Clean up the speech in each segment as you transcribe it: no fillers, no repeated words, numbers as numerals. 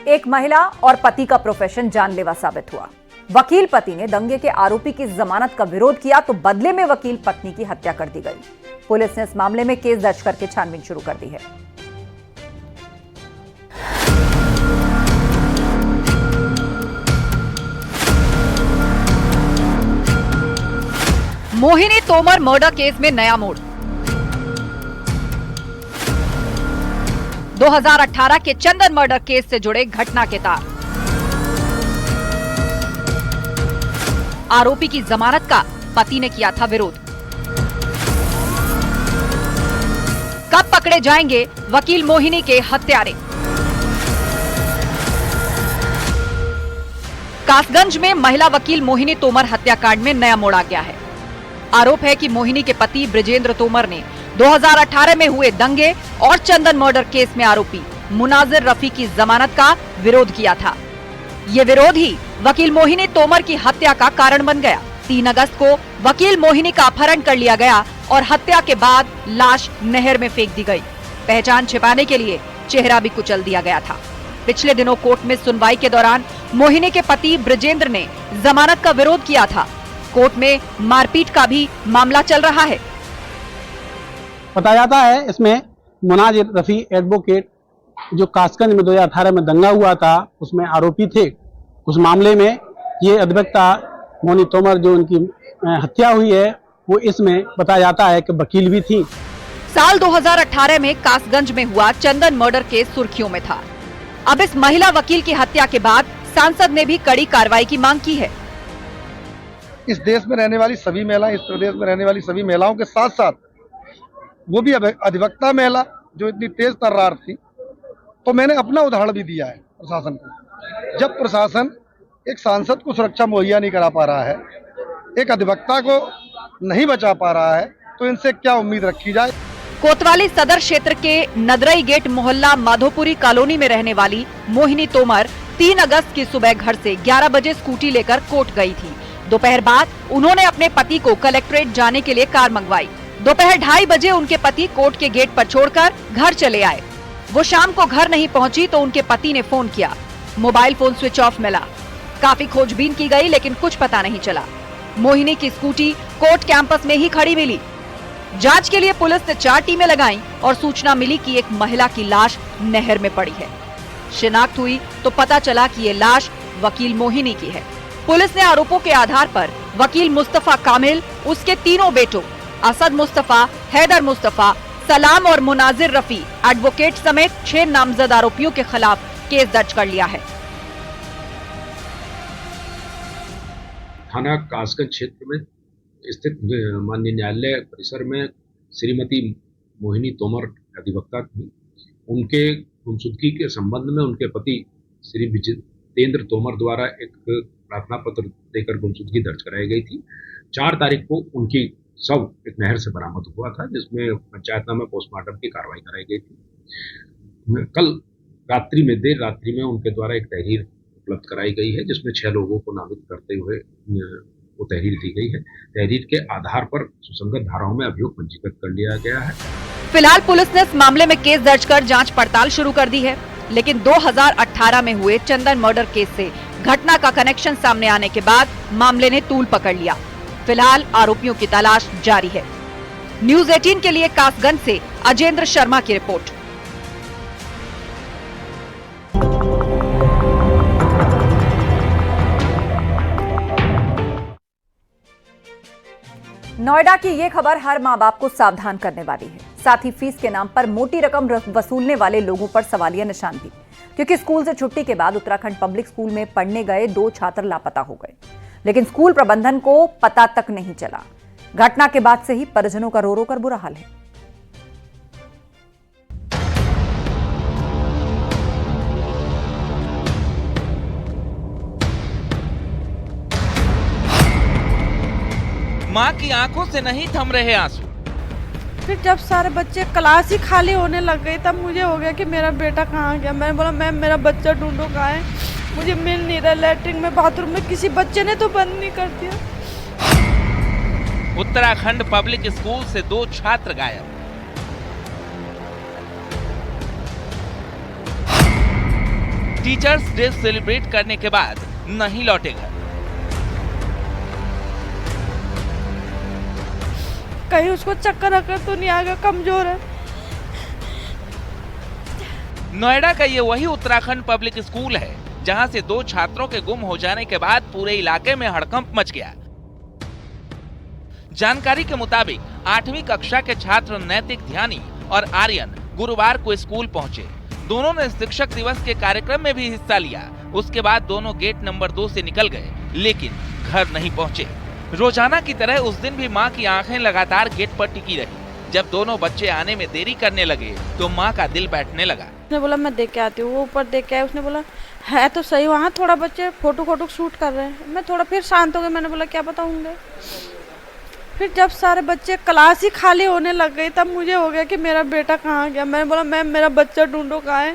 एक महिला और पति का प्रोफेशन जानलेवा साबित हुआ। वकील पति ने दंगे के आरोपी की जमानत का विरोध किया तो बदले में वकील पत्नी की हत्या कर दी गई। पुलिस ने इस मामले में केस दर्ज करके छानबीन शुरू कर दी है। मोहिनी तोमर मर्डर केस में नया मोड़। 2018 के चंदन मर्डर केस से जुड़े घटना के तार। आरोपी की जमानत का पति ने किया था विरोध। कब पकड़े जाएंगे वकील मोहिनी के हत्यारे। कासगंज में महिला वकील मोहिनी तोमर हत्याकांड में नया मोड़ आ गया है। आरोप है कि मोहिनी के पति ब्रिजेंद्र तोमर ने 2018 में हुए दंगे और चंदन मर्डर केस में आरोपी मुनाजिर रफी की जमानत का विरोध किया था। ये विरोध ही वकील मोहिनी तोमर की हत्या का कारण बन गया। 3 अगस्त को वकील मोहिनी का अपहरण कर लिया गया और हत्या के बाद लाश नहर में फेंक दी गई। पहचान छिपाने के लिए चेहरा भी कुचल दिया गया था। पिछले दिनों कोर्ट में सुनवाई के दौरान मोहिनी के पति ब्रिजेंद्र ने जमानत का विरोध किया था। कोर्ट में मारपीट का भी मामला चल रहा है। बताया जाता है इसमें मुनाजिर रफी एडवोकेट जो कासगंज में 2018 में दंगा हुआ था उसमें आरोपी थे। उस मामले में ये अधिवक्ता मोहिनी तोमर जो उनकी हत्या हुई है वो इसमें बताया जाता है कि वकील भी थी। साल 2018 में कासगंज में हुआ चंदन मर्डर केस सुर्खियों में था। अब इस महिला वकील की हत्या के बाद सांसद ने भी कड़ी कार्रवाई की मांग की है। इस देश में रहने वाली सभी महिलाएं, इस प्रदेश में रहने वाली सभी महिलाओं के साथ साथ वो भी अधिवक्ता महिला जो इतनी तेज तर्रार थी, तो मैंने अपना उदाहरण भी दिया है प्रशासन को। जब प्रशासन एक सांसद को सुरक्षा मुहैया नहीं करा पा रहा है, एक अधिवक्ता को नहीं बचा पा रहा है, तो इनसे क्या उम्मीद रखी जाए। कोतवाली सदर क्षेत्र के नदरई गेट मोहल्ला माधोपुरी कॉलोनी में रहने वाली मोहिनी तोमर 3 अगस्त की सुबह घर से 11 बजे स्कूटी लेकर कोर्ट गई थी। दोपहर बाद उन्होंने अपने पति को कलेक्ट्रेट जाने के लिए कार मंगवाई। दोपहर 2:30 बजे उनके पति कोर्ट के गेट पर छोड़कर घर चले आए। वो शाम को घर नहीं पहुंची तो उनके पति ने फोन किया। मोबाइल फोन स्विच ऑफ मिला। काफी खोजबीन की गई लेकिन कुछ पता नहीं चला। मोहिनी की स्कूटी कोर्ट कैंपस में ही खड़ी मिली। जांच के लिए पुलिस ने 4 टीमें लगाईं और सूचना मिली कि एक महिला की लाश नहर में पड़ी है। शिनाख्त हुई तो पता चला कि ये लाश वकील मोहिनी की है। पुलिस ने आरोपों के आधार पर वकील मुस्तफा कामिल, उसके 3 बेटों असद मुस्तफा, हैदर मुस्तफा, सलाम और मुनाजिर रफी एडवोकेट समेत 6 नामजद आरोपियों के खिलाफ केस दर्ज कर लिया है। थाना कासगंज क्षेत्र में स्थित माननीय न्यायालय परिसर में श्रीमती मोहिनी तोमर अधिवक्ता थी। उनके गुमशुदगी के संबंध में उनके पति श्री ब्रिजेंद्र तोमर द्वारा एक प्रार्थना पत्र देकर गुमशुदगी दर्ज कराई गई थी। 4 तारीख को उनकी शव एक नहर से बरामद हुआ था, जिसमें पंचायतनामा पोस्टमार्टम की कार्रवाई कराई गई थी। कल रात्रि में देर रात्रि में उनके द्वारा एक तहरीर उपलब्ध कराई गई है, जिसमें 6 लोगों को नामित करते हुए वो तहरीर दी गई है। तहरीर के आधार पर सुसंगत धाराओं में अभियोग पंजीकृत कर लिया गया है। फिलहाल पुलिस ने इस मामले में केस दर्ज कर जांच पड़ताल शुरू कर दी है, लेकिन 2018 में हुए चंदन मर्डर केस से घटना का कनेक्शन सामने आने के बाद मामले ने तूल पकड़ लिया। फिलहाल आरोपियों की तलाश जारी है। न्यूज़ 18 के लिए कासगंज से अजेंद्र शर्मा की रिपोर्ट। नोएडा की ये खबर हर मां बाप को सावधान करने वाली है। साथ ही फीस के नाम पर मोटी रकम वसूलने वाले लोगों पर सवालिया निशान भी, क्योंकि स्कूल से छुट्टी के बाद उत्तराखंड पब्लिक स्कूल में पढ़ने गए 2 छात्र लापता हो गए, लेकिन स्कूल प्रबंधन को पता तक नहीं चला। घटना के बाद से ही परिजनों का रो रो कर बुरा हाल है। माँ की आंखों से नहीं थम रहे आंसू। फिर जब सारे बच्चे क्लास ही खाली होने लग गई तब मुझे हो गया कि मेरा बेटा कहाँ गया। मैंने बोला मैम मेरा बच्चा ढूंढो कहाँ है, मुझे मिल नहीं रहा। लैट्रिन में, बाथरूम में, किसी बच्चे ने तो बंद नहीं कर दिया। उत्तराखंड पब्लिक स्कूल से 2 छात्र गायब। टीचर्स डे सेलिब्रेट करने के बाद नहीं लौटे घर। कहीं उसको चक्कर आकर तो नहीं आ गया, कमजोर है। नोएडा का ये वही उत्तराखंड पब्लिक स्कूल है जहां से 2 छात्रों के गुम हो जाने के बाद पूरे इलाके में हड़कंप मच गया। जानकारी के मुताबिक 8वीं कक्षा के छात्र नैतिक ध्यानी और आर्यन गुरुवार को स्कूल पहुंचे। दोनों ने शिक्षक दिवस के कार्यक्रम में भी हिस्सा लिया। उसके बाद दोनों गेट नंबर 2 से निकल गए, लेकिन घर नहीं पहुंचे। रोजाना की तरह उस दिन भी मां की आंखें लगातार गेट पर टिकी रही। जब दोनों बच्चे आने में देरी करने लगे तो मां का दिल बैठने लगा। उसने बोला मैं देख के आती हूँ। वो ऊपर देख के आया, उसने बोला है तो सही, वहाँ थोड़ा बच्चे फोटो शूट कर रहे हैं। मैं थोड़ा फिर शांत हो गई, मैंने बोला क्या बताऊंगे। फिर जब सारे बच्चे क्लास ही खाली होने लग गई तब मुझे हो गया कि मेरा बेटा कहाँ गया। मैंने बोला मैम मेरा बच्चा ढूंढो, कहाँ है,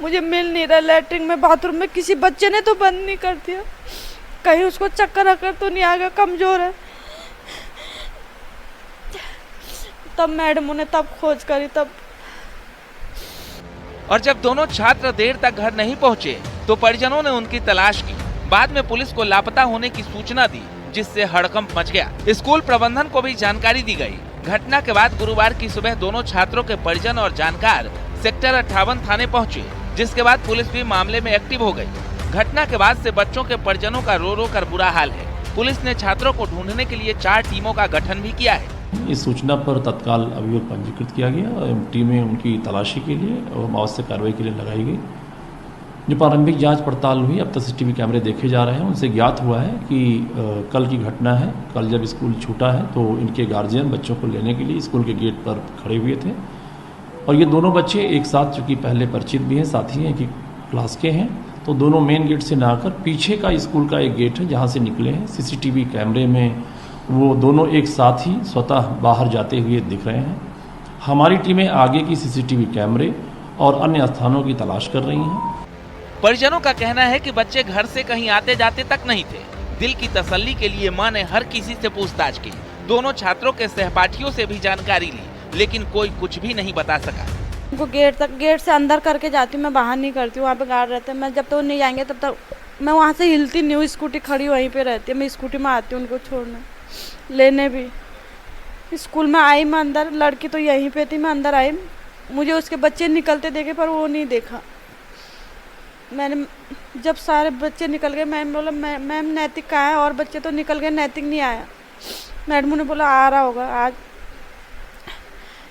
मुझे मिल नहीं रहा। लैट्रिन में बाथरूम में किसी बच्चे ने तो बंद नहीं कर दिया, कहीं उसको चक्कर आकर तो नहीं आ गया, कमजोर है। तब मैडमों ने तब खोज करी तब। और जब दोनों छात्र देर तक घर नहीं पहुंचे तो परिजनों ने उनकी तलाश की। बाद में पुलिस को लापता होने की सूचना दी, जिससे हड़कंप मच गया। स्कूल प्रबंधन को भी जानकारी दी गई। घटना के बाद गुरुवार की सुबह दोनों छात्रों के परिजन और जानकार सेक्टर 58 थाने पहुंचे, जिसके बाद पुलिस भी मामले में एक्टिव हो गई। घटना के बाद से बच्चों के परिजनों का रो रो कर बुरा हाल है। पुलिस ने छात्रों को ढूंढने के लिए 4 टीमों का गठन भी किया है। इस सूचना पर तत्काल अभियोग पंजीकृत किया गया और टीमें उनकी तलाशी के लिए और आवश्यक कार्रवाई के लिए लगाई गई। जो प्रारंभिक जांच पड़ताल हुई, अब तक सीसीटीवी कैमरे देखे जा रहे हैं। उनसे ज्ञात हुआ है कि कल की घटना है। कल जब स्कूल छूटा है तो इनके गार्जियन बच्चों को लेने के लिए स्कूल के गेट पर खड़े हुए थे और ये दोनों बच्चे एक साथ, चूँकि पहले परिचित भी हैं, साथी हैं कि क्लास के हैं, तो दोनों मेन गेट से ना आकर पीछे का स्कूल का एक गेट है जहाँ से निकले हैं। सीसीटीवी कैमरे में वो दोनों एक साथ ही स्वतः बाहर जाते हुए दिख रहे हैं। हमारी टीमें आगे की सीसीटीवी कैमरे और अन्य स्थानों की तलाश कर रही हैं। परिजनों का कहना है कि बच्चे घर से कहीं आते जाते तक नहीं थे। दिल की तसल्ली के लिए मां ने हर किसी से पूछताछ की। दोनों छात्रों के सहपाठियों से भी जानकारी ली, लेकिन कोई कुछ भी नहीं बता सका। उनको गेट से अंदर करके जाती हूँ, मैं बाहर नहीं करती हूँ। वहाँ पे गार्ड रहते हैं, मैं जब तक वो नहीं जाएंगे तब तक मैं वहाँ से हिलती नहीं हूँ। स्कूटी खड़ी वहीं पे रहती है, मैं स्कूटी में आती हूँ उनको छोड़ने लेने भी। स्कूल में आई मैं अंदर, लड़की तो यहीं पे थी, मैं अंदर आई, मुझे उसके बच्चे निकलते देखे पर वो नहीं देखा। मैंने जब सारे बच्चे निकल गए, मैम बोला मैम नैतिक कहाँ है, और बच्चे तो निकल गए, नैतिक नहीं आया। मैडम ने बोला आ रहा होगा, आज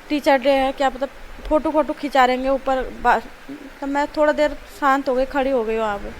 टीचर डे है, क्या पता फोटो खिंचा रहेंगे ऊपर। तो मैं थोड़ा देर शांत हो गई, खड़ी हो गई वहाँ पे।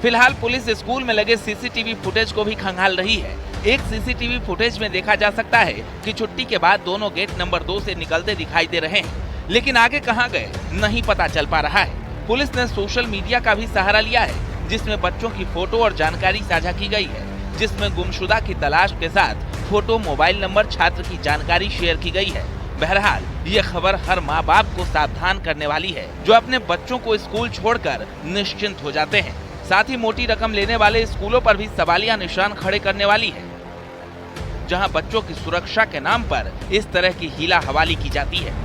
फिलहाल पुलिस स्कूल में लगे सीसीटीवी फुटेज को भी खंगाल रही है। एक सीसीटीवी फुटेज में देखा जा सकता है कि छुट्टी के बाद दोनों गेट नंबर 2 से निकलते दिखाई दे रहे हैं, लेकिन आगे कहां गए नहीं पता चल पा रहा है। पुलिस ने सोशल मीडिया का भी सहारा लिया है, जिसमें बच्चों की फोटो और जानकारी साझा की गई है, जिसमें गुमशुदा की तलाश के साथ फोटो, मोबाइल नंबर, छात्र की जानकारी शेयर की गई है। बहरहाल ये खबर हर माँ बाप को सावधान करने वाली है, जो अपने बच्चों को स्कूल छोड़कर निश्चिंत हो जाते हैं। साथ ही मोटी रकम लेने वाले स्कूलों पर भी सवालिया निशान खड़े करने वाली है, जहां बच्चों की सुरक्षा के नाम पर इस तरह की हीला हवाली की जाती है।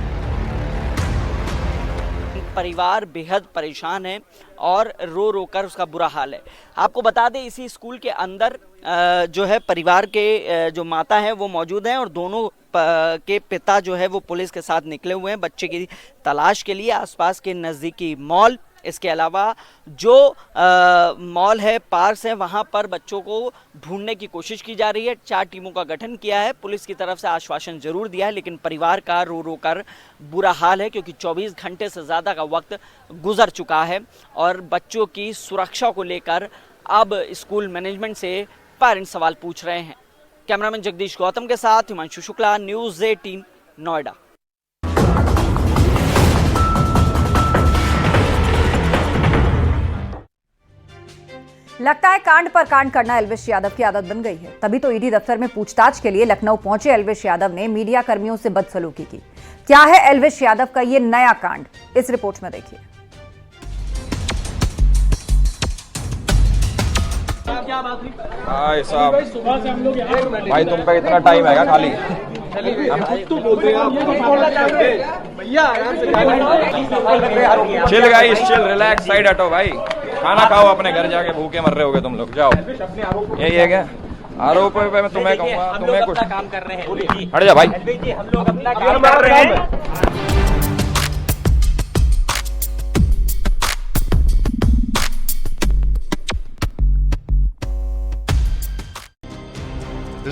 परिवार बेहद परेशान है और रो रो कर उसका बुरा हाल है। आपको बता दें इसी स्कूल के अंदर जो है परिवार के जो माता है वो मौजूद हैं और दोनों के पिता जो है वो पुलिस के साथ निकले हुए हैं बच्चे की तलाश के लिए आसपास के नज़दीकी मॉल, इसके अलावा जो मॉल है, पार्क्स है, वहाँ पर बच्चों को ढूंढने की कोशिश की जा रही है। 4 टीमों का गठन किया है। पुलिस की तरफ से आश्वासन जरूर दिया है, लेकिन परिवार का रो रो कर बुरा हाल है, क्योंकि 24 घंटे से ज़्यादा का वक्त गुजर चुका है और बच्चों की सुरक्षा को लेकर अब स्कूल मैनेजमेंट से पेरेंट्स सवाल पूछ रहे हैं। कैमरामैन जगदीश गौतम के साथ हिमांशु शुक्ला, न्यूज़ 18 नोएडा। लगता है कांड पर कांड करना एल्विश यादव की आदत बन गई है। तभी तो ईडी दफ्तर में पूछताछ के लिए लखनऊ पहुंचे एल्विश यादव ने मीडिया कर्मियों से बदसलूकी की। क्या है एल्विश यादव का ये नया कांड, इस रिपोर्ट में देखिए। भाई साहब, भाई तुम पे इतना टाइम है क्या खाली? Chill guys chill, relax, side हटो भाई, खाना खाओ अपने घर जाके, भूखे मर रहे होगे तुम लोग, जाओ। यही है क्या आरोप है? मैं तुम्हें कहूँगा, तुम्हें कुछ काम कर रहे हैं, हट जा भाई। हम लोग अपना काम कर रहे हैं।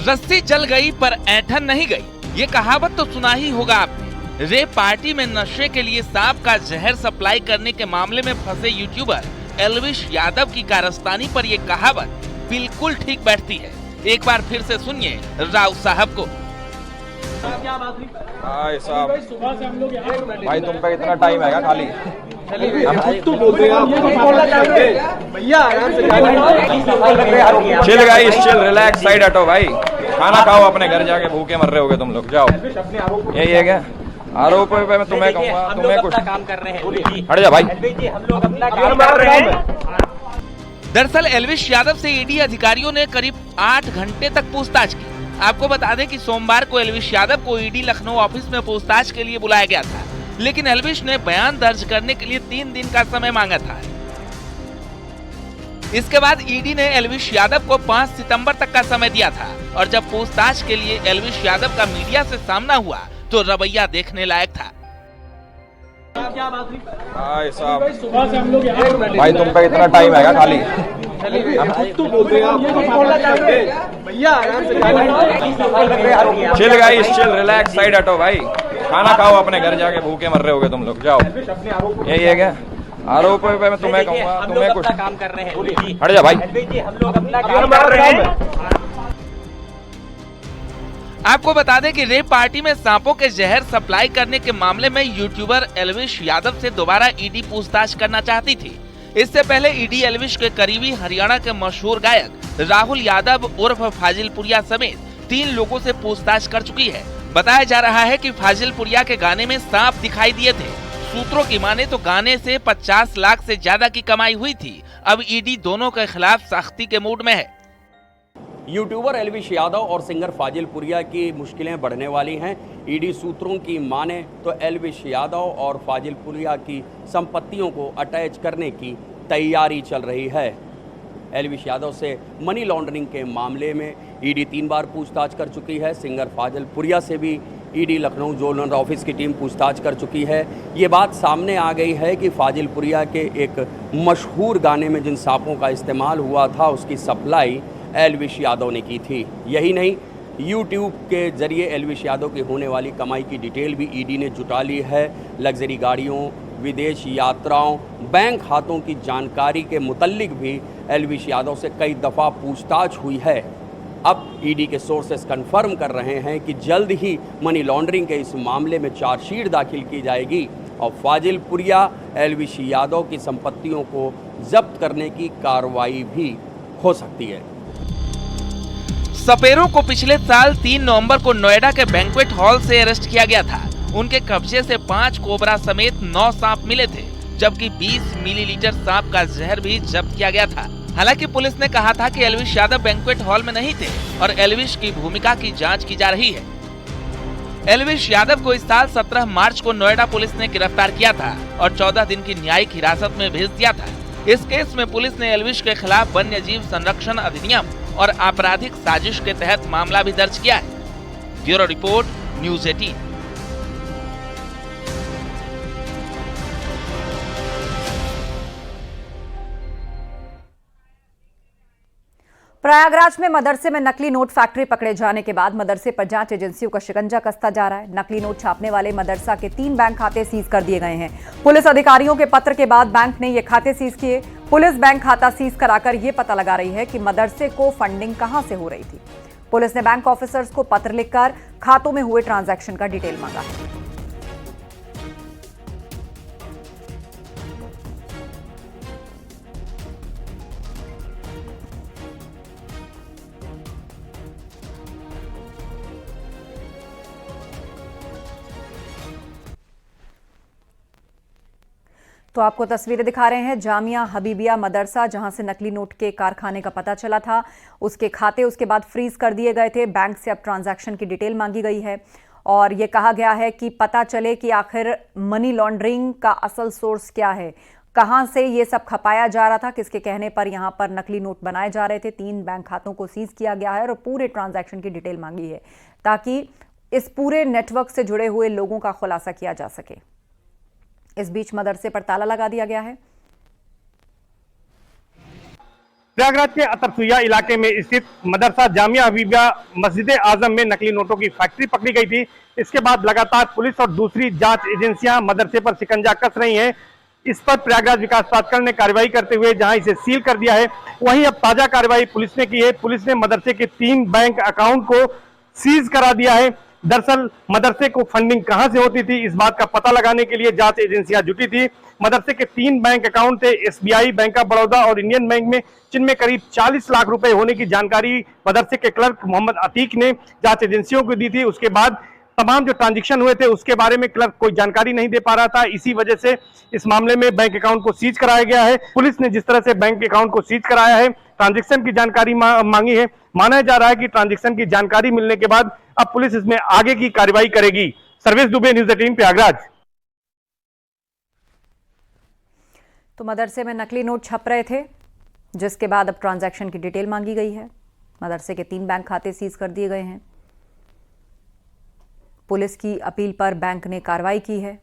रस्सी जल गई पर ऐंठन नहीं गई, ये कहावत तो सुना ही होगा आपने। रेप पार्टी में नशे के लिए सांप का जहर सप्लाई करने के मामले में फंसे यूट्यूबर एल्विश यादव की कारस्तानी पर ये कहावत बिल्कुल ठीक बैठती है। एक बार फिर से सुनिए राव साहब को। भाई साहब, भाई तुम पे इतना टाइम है खाली? Chill guys chill, relax, side हटो भाई, खाना खाओ अपने घर जाके, भूखे मर रहे होगे तुम लोग, जाओ। यही है क्या आरोप है? मैं तुम्हें कहूँगा, तुम्हें कुछ काम कर रहे हैं, हट जा भाई। हम लोग अपना काम कर रहे हैं। दरअसल एल्विश यादव से ईडी अधिकारियों ने करीब 8 घंटे तक पूछताछ की। आपको बता दें कि सोमवार को एल्विश यादव को ईडी लखनऊ ऑफिस में पूछताछ के लिए बुलाया गया था, लेकिन एल्विश ने बयान दर्ज करने के लिए 3 दिन का समय मांगा था। इसके बाद ईडी ने एल्विश यादव को 5 सितंबर तक का समय दिया था, और जब पूछताछ के लिए एल्विश यादव का मीडिया से सामना हुआ तो रवैया देखने लायक था। भाई साहब, भाई तुम पे इतना टाइम है खाली? Chill guys chill, relax, side हटो भाई, खाना खाओ अपने घर जाके, भूखे मर रहे होगे तुम लोग, जाओ। यही है क्या आरोप है? मैं तुम्हें कहूँगा, तुम्हें कुछ काम कर रहे हैं, हट जा भाई। हम लोग अपना काम कर रहे हैं। आपको बता दें कि रेप पार्टी में सांपों के जहर सप्लाई करने के मामले में यूट्यूबर एल्विश यादव से दोबारा ईडी पूछताछ करना चाहती थी। इससे पहले ईडी एल्विश के करीबी हरियाणा के मशहूर गायक राहुल यादव उर्फ फाजिलपुरिया समेत 3 लोगों से पूछताछ कर चुकी है। बताया जा रहा है कि फाजिलपुरिया के गाने में सांप दिखाई दिए थे। सूत्रों की माने तो गाने से 50 लाख से ज्यादा की कमाई हुई थी। अब ईडी दोनों के खिलाफ सख्ती के मूड में है। यूट्यूबर एल्विश यादव और सिंगर फाजिलपुरिया की मुश्किलें बढ़ने वाली हैं। ईडी सूत्रों की माने तो एल्विश यादव और फाजिलपुरिया की संपत्तियों को अटैच करने की तैयारी चल रही है। एल्विश यादव से मनी लॉन्ड्रिंग के मामले में ईडी 3 बार पूछताछ कर चुकी है। सिंगर फाजिलपुरिया से भी ईडी लखनऊ जोनल ऑफिस की टीम पूछताछ कर चुकी है। ये बात सामने आ गई है कि फाजिलपुरिया के एक मशहूर गाने में जिन सांपों का इस्तेमाल हुआ था उसकी सप्लाई एल्विश यादव ने की थी। यही नहीं, यूट्यूब के जरिए एल्विश यादव की होने वाली कमाई की डिटेल भी ईडी ने जुटा ली है। लग्जरी गाड़ियों, विदेश यात्राओं, बैंक खातों की जानकारी के मुतल्लिक भी एल्विश यादव से कई दफ़ा पूछताछ हुई है। अब ईडी के सोर्सेस कंफर्म कर रहे हैं कि जल्द ही मनी लॉन्ड्रिंग के इस मामले में चार्जशीट दाखिल की जाएगी और फाजिलपुरिया एल्विश यादव की संपत्तियों को जब्त करने की कार्रवाई भी हो सकती है। सपेरों को पिछले साल 3 नवंबर को नोएडा के बैंक्वेट हॉल से अरेस्ट किया गया था। उनके कब्जे से 5 कोबरा समेत 9 सांप मिले थे, जबकि 20 मिलीलीटर सांप का जहर भी जब्त किया गया था। हालांकि पुलिस ने कहा था कि एल्विश यादव बैंक्वेट हॉल में नहीं थे और एल्विश की भूमिका की जांच की जा रही है। एल्विश यादव को इस साल 17 मार्च को नोएडा पुलिस ने गिरफ्तार किया था और 14 दिन की न्यायिक हिरासत में भेज दिया था। इस केस में पुलिस ने एल्विश के खिलाफ वन्य जीव संरक्षण अधिनियम और आपराधिक साजिश के तहत मामला भी दर्ज किया है। Bureau report, news 18। प्रयागराज में मदरसे में नकली नोट फैक्ट्री पकड़े जाने के बाद मदरसे पर जांच एजेंसियों का शिकंजा कसता जा रहा है। नकली नोट छापने वाले मदरसा के 3 बैंक खाते सीज कर दिए गए हैं। पुलिस अधिकारियों के पत्र के बाद बैंक ने ये खाते सीज किए। पुलिस बैंक खाता सीज कराकर ये पता लगा रही है कि मदरसे को फंडिंग कहां से हो रही थी। पुलिस ने बैंक ऑफिसर्स को पत्र लिखकर खातों में हुए ट्रांजैक्शन का डिटेल मांगा है। तो आपको तस्वीरें दिखा रहे हैं जामिया हबीबिया मदरसा, जहां से नकली नोट के कारखाने का पता चला था। उसके खाते उसके बाद फ्रीज कर दिए गए थे। बैंक से अब ट्रांजैक्शन की डिटेल मांगी गई है और ये कहा गया है कि पता चले कि आखिर मनी लॉन्ड्रिंग का असल सोर्स क्या है, कहां से ये सब खपाया जा रहा था, किसके कहने पर यहां पर नकली नोट बनाए जा रहे थे। 3 बैंक खातों को सीज किया गया है और पूरे ट्रांजैक्शन की डिटेल मांगी है ताकि इस पूरे नेटवर्क से जुड़े हुए लोगों का खुलासा किया जा सके। इस बीच मदरसे पर ताला लगा दिया गया है। प्रयागराज के अतरसुइया इलाके में स्थित मदरसा जामिया हबीबिया मस्जिद आजम में नकली नोटों की फैक्ट्री पकड़ी गई थी। इसके बाद लगातार पुलिस और दूसरी जांच एजेंसियां मदरसे पर शिकंजा कस रही हैं। इस पर प्रयागराज विकास प्राधिकरण ने कार्रवाई करते हुए जहां इसे सील कर दिया है, वहीं अब ताजा कार्रवाई पुलिस ने की है। पुलिस ने मदरसे के 3 बैंक अकाउंट को सीज करा दिया है। दरअसल मदरसे को फंडिंग कहां से होती थी, इस बात का पता लगाने के लिए जांच एजेंसियां जुटी थी। मदरसे के 3 बैंक अकाउंट थे SBI, बैंक ऑफ बड़ौदा और इंडियन बैंक में, जिनमें करीब 40 लाख रुपए होने की जानकारी मदरसे के क्लर्क मोहम्मद अतीक ने जांच एजेंसियों को दी थी। उसके बाद तमाम जो ट्रांजैक्शन हुए थे उसके बारे में क्लर्क कोई जानकारी नहीं दे पा रहा था। इसी वजह से इस मामले में बैंक अकाउंट को सीज कराया गया है। पुलिस ने जिस तरह से बैंक अकाउंट को सीज कराया है, ट्रांजैक्शन की जानकारी मांगी है, माना जा रहा है कि ट्रांजैक्शन की जानकारी मिलने के बाद अब पुलिस इसमें आगे की कार्रवाई करेगी। सर्वेश दुबे, न्यूज़ 18 प्रयागराज। तो मदरसे में नकली नोट छप रहे थे, जिसके बाद अब ट्रांजैक्शन की डिटेल मांगी गई है। मदरसे के 3 बैंक खाते सीज कर दिए गए हैं। पुलिस की अपील पर बैंक ने कार्रवाई की है।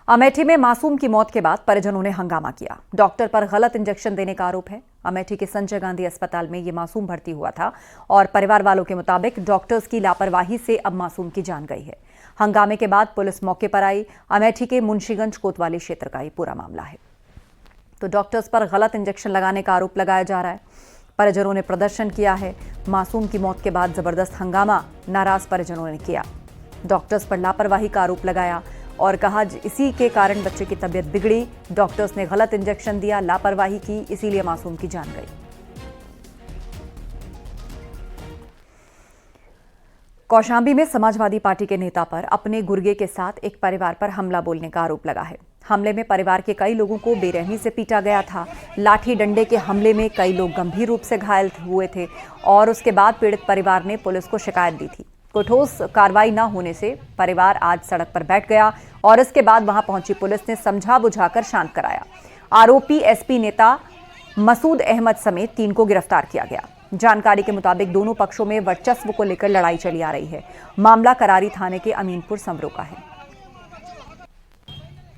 अमेठी में मासूम की मौत के बाद परिजनों ने हंगामा किया। डॉक्टर पर गलत इंजेक्शन देने का आरोप है। अमेठी के संजय गांधी अस्पताल में यह मासूम भर्ती हुआ था और परिवार वालों के मुताबिक डॉक्टर्स की लापरवाही से अब मासूम की जान गई है। हंगामे के बाद पुलिस मौके पर आई। अमेठी के मुंशीगंज कोतवाली क्षेत्र का ये पूरा मामला है। तो डॉक्टर्स पर गलत इंजेक्शन लगाने का आरोप लगाया जा रहा है। परिजनों ने प्रदर्शन किया है। मासूम की मौत के बाद जबरदस्त हंगामा नाराज परिजनों ने किया। डॉक्टर्स पर लापरवाही का आरोप लगाया और कहा इसी के कारण बच्चे की तबीयत बिगड़ी। डॉक्टर्स ने गलत इंजेक्शन दिया, लापरवाही की, इसीलिए मासूम की जान गई। कौशाम्बी में समाजवादी पार्टी के नेता पर अपने गुर्गे के साथ एक परिवार पर हमला बोलने का आरोप लगा है। हमले में परिवार के कई लोगों को बेरहमी से पीटा गया था। लाठी डंडे के हमले में कई लोग गंभीर रूप से घायल हुए थे और उसके बाद पीड़ित परिवार ने पुलिस को शिकायत दी थी। कोई ठोस कार्रवाई न होने से परिवार आज सड़क पर बैठ गया और इसके बाद वहां पहुंची पुलिस ने समझा बुझाकर शांत कराया। आरोपी SP नेता मसूद अहमद समेत 3 को गिरफ्तार किया गया। जानकारी के मुताबिक दोनों पक्षों में वर्चस्व को लेकर लड़ाई चली आ रही है। मामला करारी थाने के अमीनपुर समरो का है।